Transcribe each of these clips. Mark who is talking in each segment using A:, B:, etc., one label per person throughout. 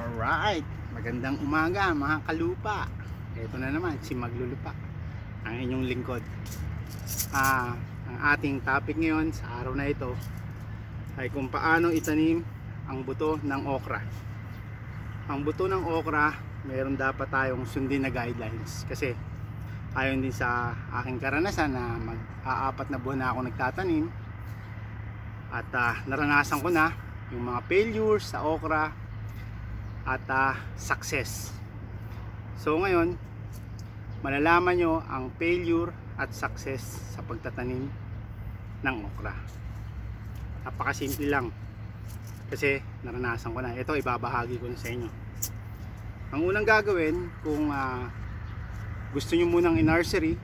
A: Alright, magandang umaga mga kalupa. Ito na naman si Maglulupa, ang inyong lingkod. Ang ating topic ngayon sa araw na ito ay kung paano itanim ang buto ng okra. Ang buto ng okra, meron dapat tayong sundin na guidelines kasi ayon din sa aking karanasan na mag-aapat na buwan na ako nagtatanim at naranasan ko na yung mga failures sa okra at success. So ngayon, malalaman nyo ang failure at success sa pagtatanim ng okra. Napakasimple lang kasi naranasan ko na. Ito ibabahagi ko na sa inyo. Ang unang gagawin, kung gusto nyo munang in-nursery,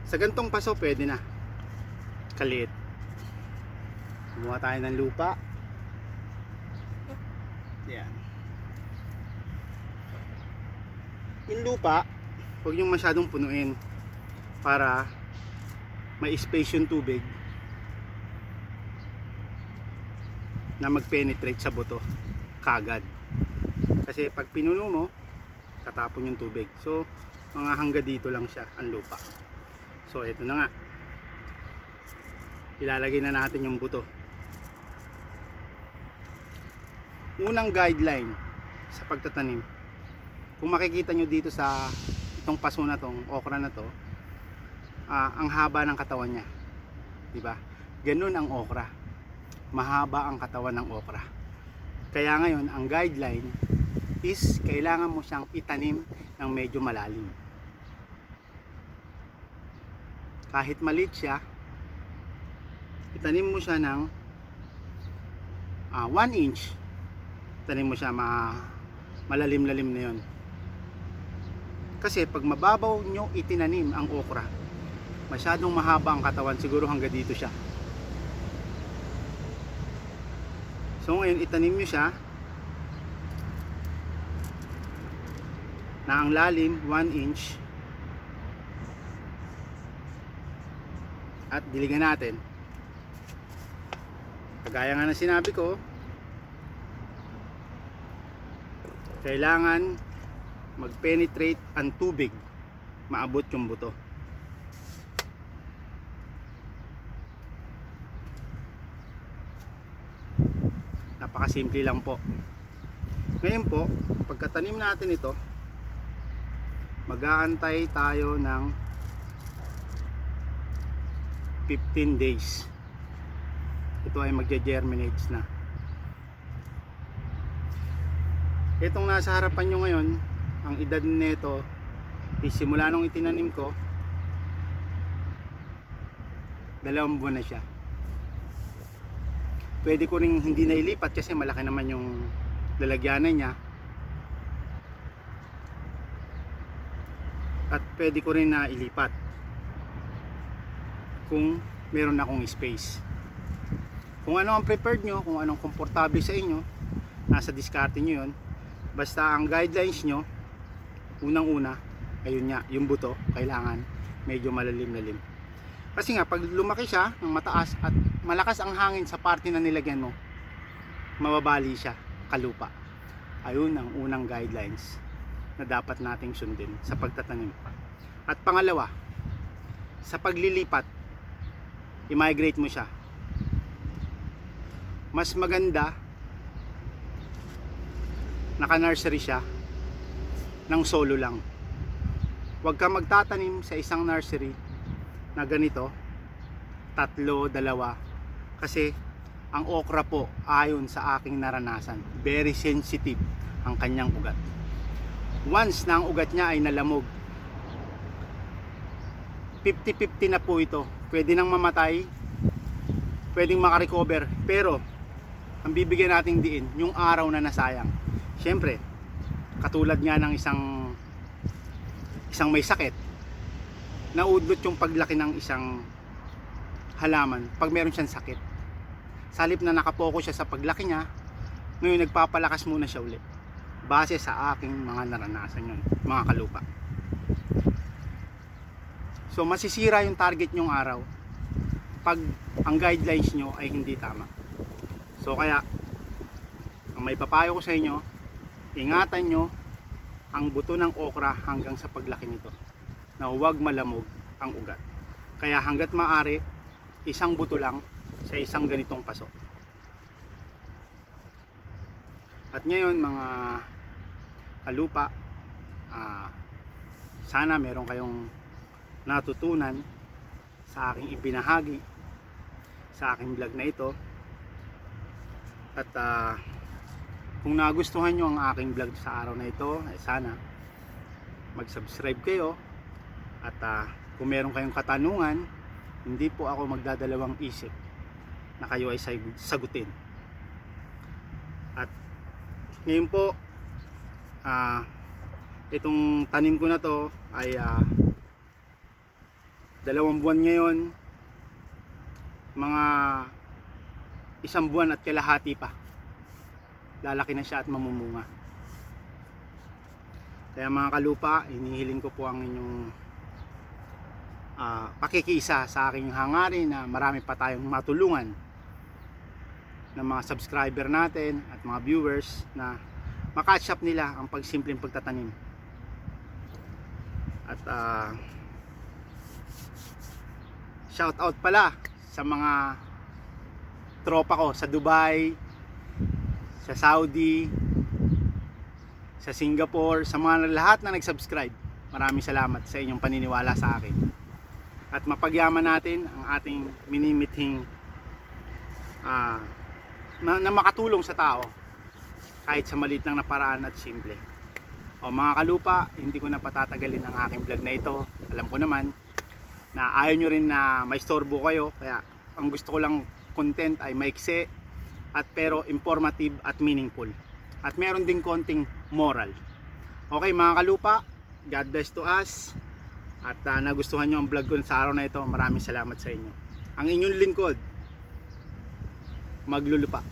A: sa gantong paso pwede na, kaliit. Kumuha tayo ng lupa. Yan. Yung lupa, huwag nyo masyadong punuin para may space yung tubig na mag-penetrate sa buto kagad. Kasi pag pinuno mo, tatapon yung tubig. So, mga hangga dito lang siya ang lupa. So, ito na nga. Ilalagay na natin yung buto. Unang guideline sa pagtatanim, kung makikita nyo dito sa itong paso na tong okra na to, ang haba ng katawan niya, diba? Ganun ang okra, mahaba ang katawan ng okra. Kaya ngayon ang guideline is kailangan mo siyang itanim ng medyo malalim. Kahit maliit siya, itanim mo siya ng 1 inch. Tanim mo siya malalim-lalim na yon. Kasi pag mababaw nyo itinanim ang okra, masyadong mahaba ang katawan, siguro hanggang dito siya. So ngayon itanim nyo siya na ang lalim 1 inch at diligan natin. Kagaya nga ng sinabi ko, kailangan mag-penetrate ang tubig, maabot yung buto. Napakasimple lang po. Ngayon po, pagkatanim natin ito, mag-aantay tayo ng 15 days. Ito ay magge-germinate na. Itong nasa harapan nyo ngayon, ang edad nito is simula nung itinanim ko, 2 buwan na siya. Pwede ko rin hindi na ilipat kasi malaki naman yung lalagyanan niya. At pwede ko rin na ilipat kung meron akong space. Kung ano ang preferred nyo, kung anong komportable sa inyo, nasa diskarte nyo yun. Basta ang guidelines nyo, unang-una, ayun nga, yung buto, kailangan medyo malalim-lalim. Kasi nga, pag lumaki siya ng mataas at malakas ang hangin sa parte na nilagyan mo, mababali siya, kalupa. Ayun ang unang guidelines na dapat nating sundin sa pagtatanim. At pangalawa, sa paglilipat, i-migrate mo siya. Mas maganda naka-nursery siya ng solo lang. Huwag ka magtatanim sa isang nursery na ganito, 3, 2, kasi ang okra po, ayon sa aking naranasan, very sensitive ang kanyang ugat. Once na ang ugat niya ay nalamog, 50-50 na po ito. Pwede nang mamatay, pwedeng makarecover, pero ang bibigyan nating diin, yung araw na nasayang. Siyempre, katulad nga ng isang may sakit, naudlot yung paglaki ng isang halaman pag meron siyang sakit. Sa halip na nakapokus siya sa paglaki niya, ngayon nagpapalakas muna siya ulit. Base sa aking mga naranasan yun, mga kalupa. So masisira yung target nyong araw pag ang guidelines nyo ay hindi tama. So So kaya ang may papayo ko sa inyo, ingatan nyo ang buto ng okra hanggang sa paglaki nito, na huwag malamog ang ugat. Kaya hanggat maaari, isang buto lang sa isang ganitong paso. At ngayon mga kalupa, sana meron kayong natutunan sa aking ibinahagi sa aking vlog na ito. At kung nagustuhan nyo ang aking vlog sa araw na ito, ay sana mag-subscribe kayo. At kung meron kayong katanungan, hindi po ako magdadalawang isip na kayo ay sagutin. At ngayon po, itong tanim ko na to ay 2 buwan ngayon, mga 1 buwan at kalahati pa lalaki na siya at mamumunga. Kaya mga kalupa, hinihiling ko po ang inyong pakikiisa sa aking hangarin na marami pa tayong matulungan ng mga subscriber natin at mga viewers na makatch up nila ang pagsimpleng pagtatanim. At shout out pala sa mga tropa ko sa Dubai, sa Saudi, sa Singapore, sa mga lahat na nag-subscribe. Maraming salamat sa inyong paniniwala sa akin. At mapagyaman natin ang ating minimithing na makatulong sa tao kahit sa maliit lang na paraan at simple. O mga kalupa, hindi ko na patatagalin ang aking vlog na ito. Alam ko naman na ayaw nyo rin na maistorbo kayo, kaya ang gusto ko lang content ay maikse at pero informative at meaningful. At meron ding konting moral. Okay mga kalupa, God bless to us. At nagustuhan nyo ang vlog ko sa araw na ito, maraming salamat sa inyo. Ang inyong lingkod, maglulupa.